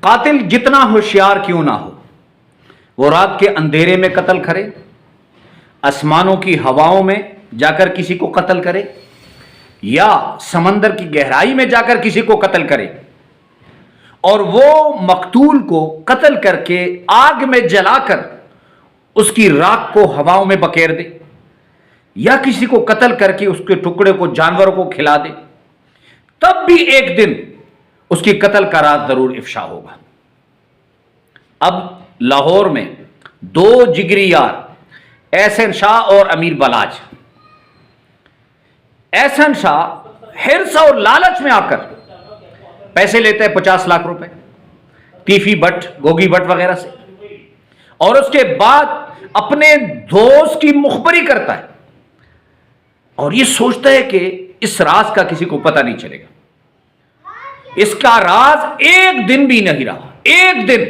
قاتل جتنا ہوشیار کیوں نہ ہو، وہ رات کے اندھیرے میں قتل کرے، آسمانوں کی ہواؤں میں جا کر کسی کو قتل کرے، یا سمندر کی گہرائی میں جا کر کسی کو قتل کرے، اور وہ مقتول کو قتل کر کے آگ میں جلا کر اس کی راکھ کو ہواؤں میں بکیر دے، یا کسی کو قتل کر کے اس کے ٹکڑے کو جانوروں کو کھلا دے، تب بھی ایک دن اس کی قتل کا راز ضرور افشا ہوگا۔ اب لاہور میں دو جگری یار، احسن شاہ اور امیر بلاج۔ احسن شاہ حرص اور لالچ میں آ کر پیسے لیتا ہے 50 لاکھ روپے ٹیفی بٹ، گوگی بٹ وغیرہ سے، اور اس کے بعد اپنے دوست کی مخبری کرتا ہے اور یہ سوچتا ہے کہ اس راز کا کسی کو پتہ نہیں چلے گا۔ اس کا راز ایک دن بھی نہیں رہا۔ ایک دن،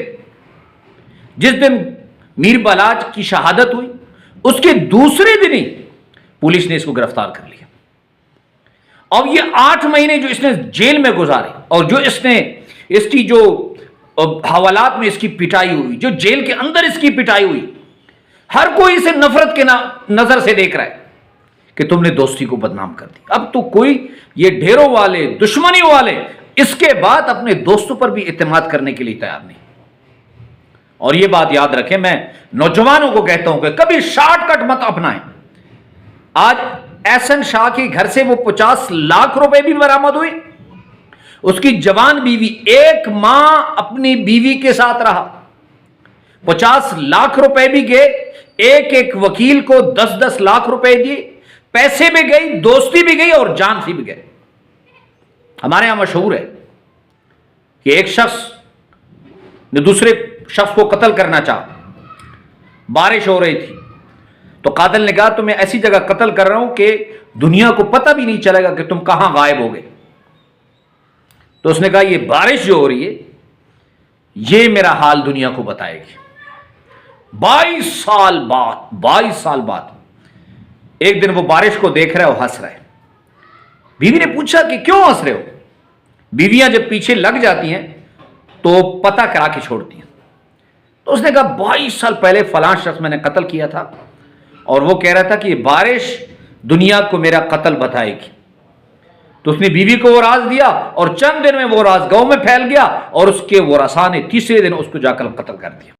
جس دن میر بلاج کی شہادت ہوئی، اس کے دوسرے دن ہی پولیس نے اس کو گرفتار کر لیا۔ اور یہ 8 مہینے جو اس نے جیل میں گزارے، اور جو اس کی جو حوالات میں اس کی پٹائی ہوئی، جو جیل کے اندر اس کی پٹائی ہوئی، ہر کوئی اسے نفرت کے نظر سے دیکھ رہا ہے کہ تم نے دوستی کو بدنام کر دی۔ اب تو کوئی یہ ڈھیروں والے، دشمنی والے اس کے بعد اپنے دوستوں پر بھی اعتماد کرنے کے لیے تیار نہیں۔ اور یہ بات یاد رکھیں، میں نوجوانوں کو کہتا ہوں کہ کبھی شارٹ کٹ مت اپنائیں۔ آج احسن شاہ کے گھر سے وہ 50 لاکھ روپے بھی برآمد ہوئی، اس کی جوان بیوی 1 ماہ اپنی بیوی کے ساتھ رہا، 50 لاکھ روپے بھی گئے، ایک وکیل کو 10 لاکھ روپے دیے، پیسے بھی گئی، دوستی بھی گئی، اور جان سے بھی گئے۔ ہمارے یہاں مشہور ہے کہ ایک شخص نے دوسرے شخص کو قتل کرنا چاہا، بارش ہو رہی تھی، تو قاتل نے کہا تو میں ایسی جگہ قتل کر رہا ہوں کہ دنیا کو پتہ بھی نہیں چلے گا کہ تم کہاں غائب ہو گئے۔ تو اس نے کہا یہ بارش جو ہو رہی ہے یہ میرا حال دنیا کو بتائے گی۔ 22 سال بعد ایک دن وہ بارش کو دیکھ رہا ہے اور ہنس رہا ہے۔ بیوی نے پوچھا کہ کیوں ہنس رہے ہو؟ بیویاں جب پیچھے لگ جاتی ہیں تو پتہ کرا کے چھوڑتی ہیں۔ تو اس نے کہا 22 سال پہلے فلاں شخص میں نے قتل کیا تھا، اور وہ کہہ رہا تھا کہ یہ بارش دنیا کو میرا قتل بتائے گی۔ تو اس نے بیوی کو وہ راز دیا، اور چند دن میں وہ راز گاؤں میں پھیل گیا، اور اس کے ورثاء نے تیسرے دن اس کو جا کر قتل کر دیا۔